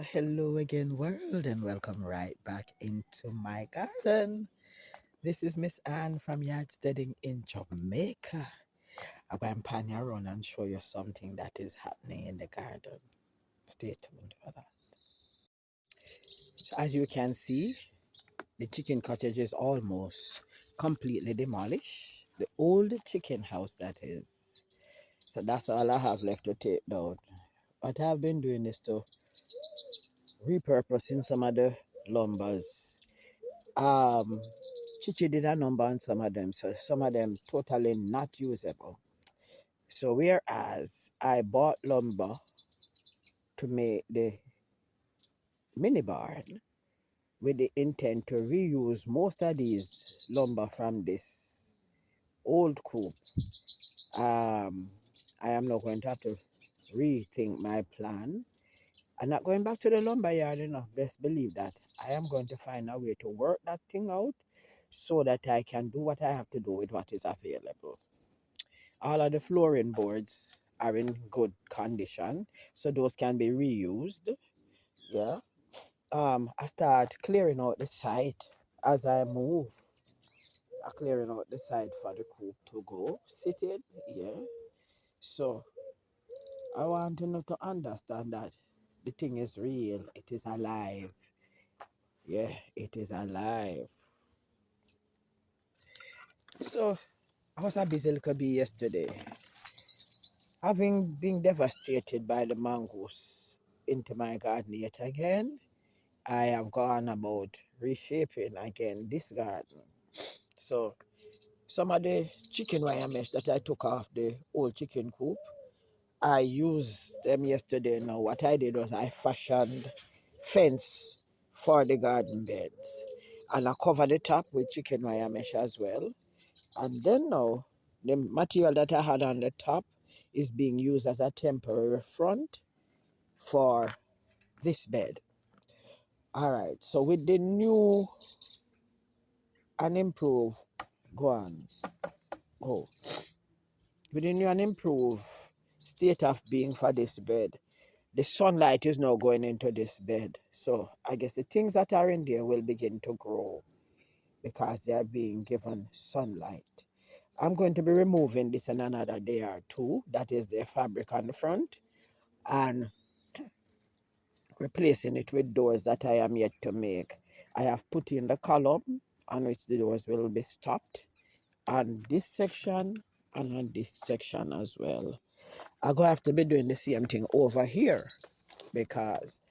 Well, hello again, world, and welcome right back into my garden. This is Miss Anne from Yardsteading in Jamaica. I'm going to pan you around and show you something that is happening in the garden. Stay tuned for that. So as you can see, the chicken cottage is almost completely demolished. The old chicken house, that is. So that's all I have left to take down. What I've been doing is to repurposing some of the lumbers. Um, Chichi did a number on some of them, so some of them totally not usable. So whereas I bought lumber to make the mini barn with the intent to reuse most of these lumber from this old coop, um, I am not going to have to rethink my plan. I'm not going back to the lumber yard, best believe that. I am going to find a way to work that thing out so that I can do what I have to do with what is available. All of the flooring boards are in good condition, so those can be reused. Yeah. I start clearing out the site as I move. I clearing out the site for the coop to go sit in. Yeah. So I want to understand that the thing is real. It is alive. Yeah, it is alive. So I was a busy little bee yesterday, having been devastated by the mangoes into my garden yet again. I have gone about reshaping again this garden. So some of the chicken wire mesh that I took off the old chicken coop, I used them yesterday. Now what I did was I fashioned fence for the garden beds, and I covered the top with chicken wire mesh as well. And then now the material that I had on the top is being used as a temporary front for this bed. All right, so with the new and improved, go on, go. With the new and improved state of being for this bed, the sunlight is now going into this bed. So I guess the things that are in there will begin to grow because they are being given sunlight. I'm going to be removing this in another day or two. That is the fabric on the front, and replacing it with doors that I am yet to make. I have put in the column on which the doors will be stopped on this section and on this section as well. I'm going to have to be doing the same thing over here because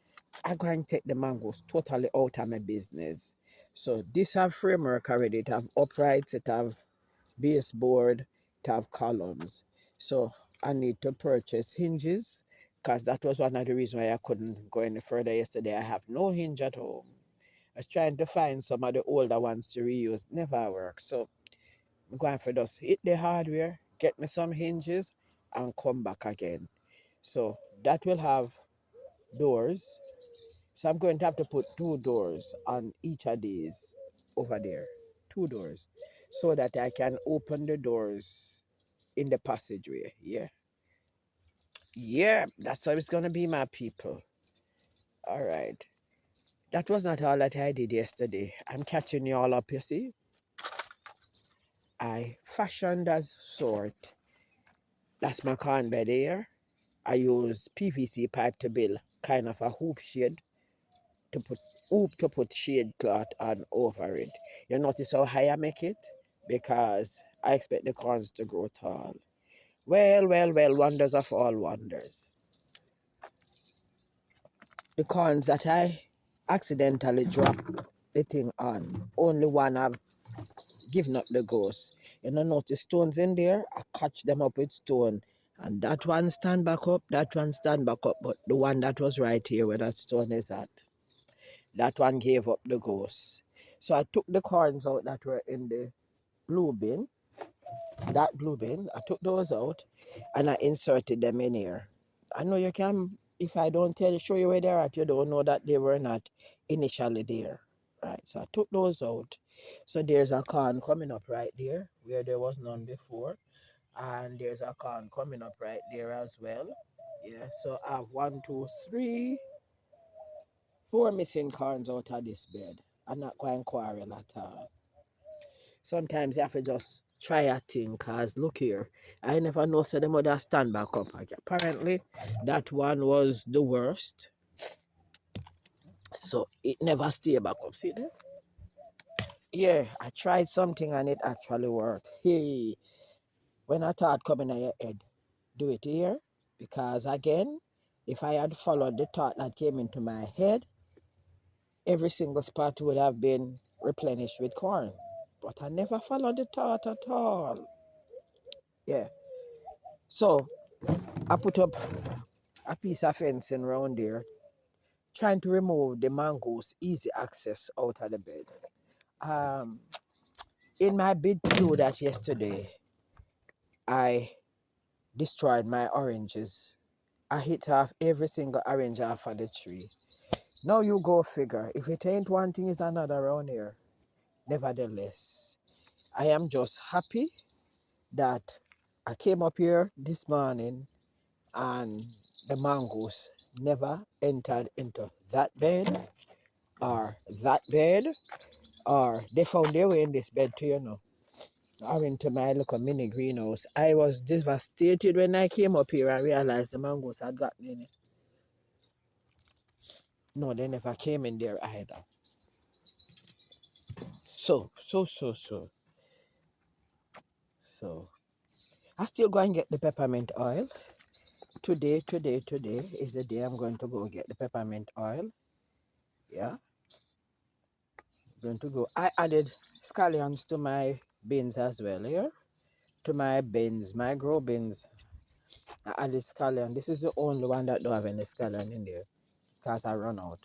I'm going to take the mangoes totally out of my business. So this have framework already. It have uprights, it have baseboard, it have columns. So I need to purchase hinges because that was one of the reasons why I couldn't go any further yesterday. I have no hinge at home. I was trying to find some of the older ones to reuse. Never worked. So I'm going for just hit the hardware, get me some hinges, and come back again. So that will have doors. So I'm going to have to put two doors on each of these over there. Two doors. So that I can open the doors in the passageway. Yeah. Yeah, that's how it's going to be, my people. All right. That was not all that I did yesterday. I'm catching you all up, you see. I fashioned as sort. That's my corn bed here. I use PVC pipe to build kind of a hoop shade to put shade cloth on over it. You notice how high I make it? Because I expect the corns to grow tall. Well, well, well, wonders of all wonders. The corns that I accidentally dropped the thing on, only one have given up the ghost. You know, notice stones in there? I catch them up with stone. And that one stand back up, that one stand back up. But the one that was right here where that stone is at, that one gave up the ghost. So I took the corns out that were in the blue bin, that blue bin. I took those out and I inserted them in here. I know you can, if I don't show you where they're at, you don't know that they were not initially there. Right, so I took those out. So there's a corn coming up right there where there was none before. And there's a corn coming up right there as well. Yeah, so I have 1, 2, 3, 4 missing corns out of this bed. I'm not going to quarrel at all. Sometimes you have to just try a thing, cause look here, I never know so the mother stand back up again. Apparently, that one was the worst, so it never stay back up. See there? Yeah, I tried something and it actually worked. Hey, when I thought coming on your head, do it here, because again, if I had followed the thought that came into my head, every single spot would have been replenished with corn. But I never followed the thought at all. Yeah. So I put up a piece of fencing around there, trying to remove the mangoes easy access out of the bed. Um, in my bid to do that yesterday, I destroyed my oranges. I hit off every single orange off of the tree. Now you go figure. If it ain't one thing, it's another around here. Nevertheless, I am just happy that I came up here this morning and the mangoes never entered into that bed or that bed, or they found their way in this bed too, or into my little mini greenhouse. I was devastated when I came up here and realized the mangoes had gotten in it. No, they never came in there either. So. I still go and get the peppermint oil. Today is the day I'm going to go get the peppermint oil. Yeah, going to go. I added scallions to my bins as well here. To my bins, my grow bins. I added scallion. This is the only one that don't have any scallion in there because I run out.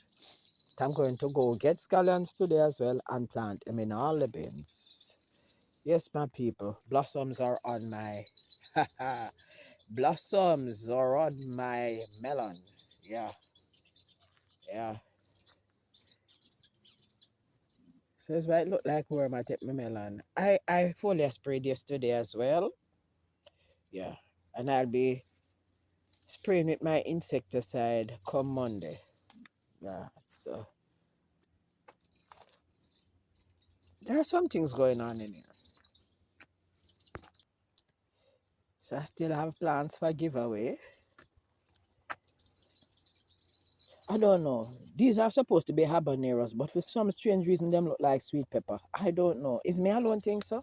I'm going to go get scallions today as well and plant them in all the bins. Yes, my people, blossoms are on my blossoms are on my melon. Yeah, yeah. So it's why it look like where I take my melon. I foliar sprayed yesterday as well. Yeah. And I'll be spraying with my insecticide come Monday. Yeah. So there are some things going on in here. So I still have plans for giveaway. I don't know. These are supposed to be habaneros, but for some strange reason, them look like sweet pepper. I don't know. Is me alone think so?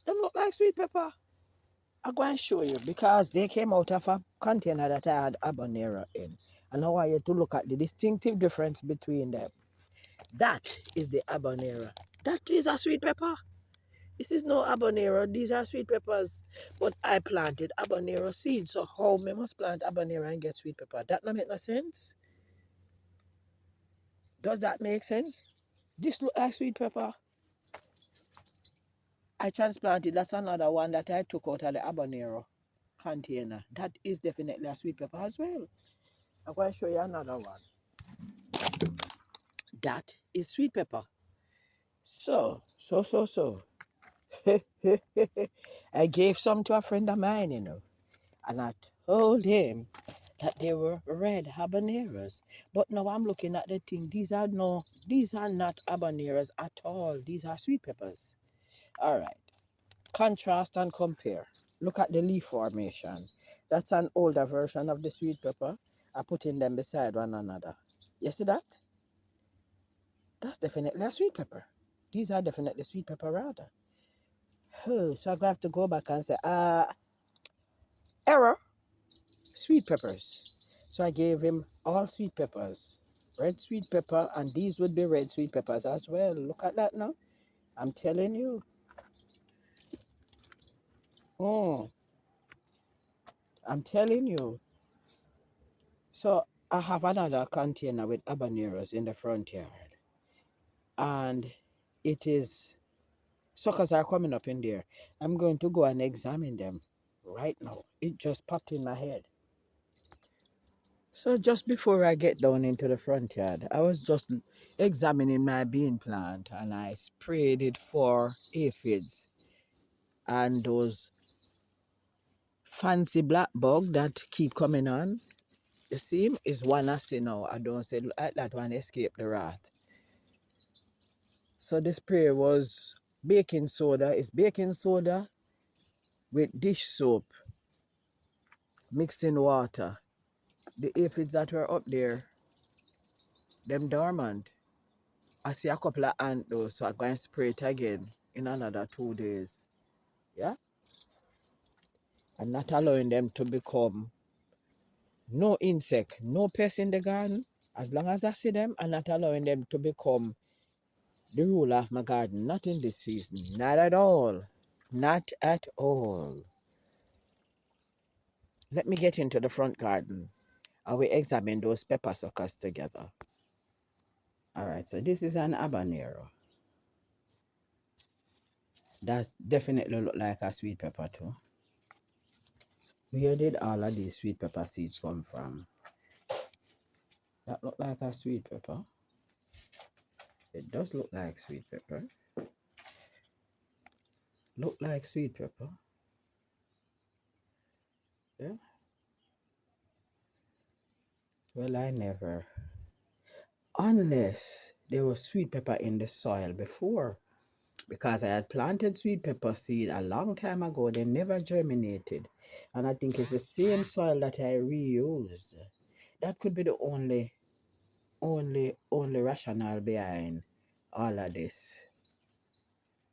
Them look like sweet pepper. I'm going to show you because they came out of a container that I had habanero in. And I want you to look at the distinctive difference between them. That is the habanero. That is a sweet pepper. This is no habanero. These are sweet peppers. But I planted habanero seeds. So how me must plant habanero and get sweet pepper? That not make no sense. Does that make sense? This look like sweet pepper. I transplanted. That's another one that I took out of the habanero container. That is definitely a sweet pepper as well. I'm going to show you another one. That is sweet pepper. So. I gave some to a friend of mine, and I told him that they were red habaneros. But now I'm looking at the thing. These are not habaneros at all. These are sweet peppers. All right. Contrast and compare. Look at the leaf formation. That's an older version of the sweet pepper. I put in them beside one another. You see that? That's definitely a sweet pepper. These are definitely sweet pepper rather. Oh, so I'm going to have to go back and say, error, sweet peppers. So I gave him all sweet peppers. Red sweet pepper, and these would be red sweet peppers as well. Look at that now. I'm telling you. Mm, I'm telling you. So I have another container with habaneros in the front yard. And it is, suckers are coming up in there. I'm going to go and examine them right now. It just popped in my head. So just before I get down into the front yard, I was just examining my bean plant and I sprayed it for aphids and those fancy black bug that keep coming on. You see him is one I see now. I don't say like that one escape the wrath. So the spray was baking soda. It's baking soda with dish soap mixed in water. The aphids that were up there, them dormant. I see a couple of ants though, so I'm going to spray it again in another 2 days. Yeah? And not allowing them to become no insect, no pest in the garden. As long as I see them, and not allowing them to become the ruler of my garden. Not in this season. Not at all. Not at all. Let me get into the front garden. I will examine those pepper suckers together. Alright, so this is an habanero. That definitely look like a sweet pepper too. Where did all of these sweet pepper seeds come from? That look like a sweet pepper. It does look like sweet pepper. Look like sweet pepper. Yeah. Well, I never. Unless there was sweet pepper in the soil before. Because I had planted sweet pepper seed a long time ago. They never germinated. And I think it's the same soil that I reused. That could be the only rationale behind all of this.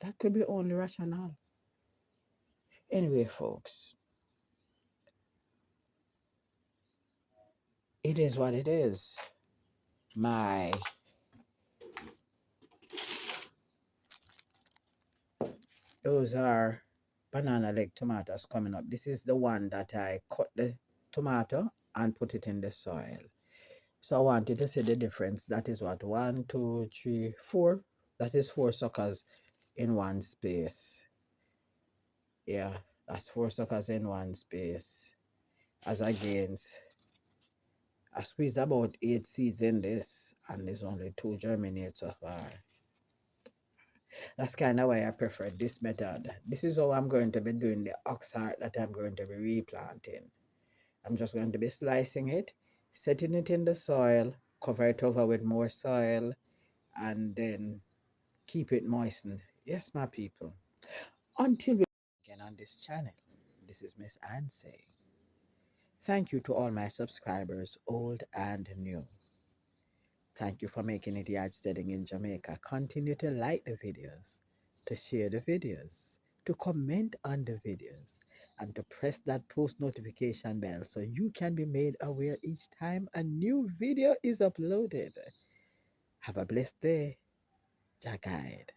That could be only rationale. Anyway, folks, it is what it is. Those are banana leg tomatoes coming up. This is the one that I cut the tomato and put it in the soil. So I wanted to see the difference. That is what, 1, 2, 3, 4. That is 4 suckers in one space. Yeah, that's 4 suckers in one space. As against, I squeezed about 8 seeds in this, and there's only 2 germinate so far. That's kind of why I prefer this method. This is how I'm going to be doing the oxheart that I'm going to be replanting. I'm just going to be slicing it, setting it in the soil, cover it over with more soil, and then keep it moistened. Yes, my people. Until we meet again on this channel, this is Miss Anne saying, thank you to all my subscribers, old and new. Thank you for making it yard steading in Jamaica. Continue to like the videos, to share the videos, to comment on the videos, and to press that post notification bell so you can be made aware each time a new video is uploaded. Have a blessed day. Jah guide.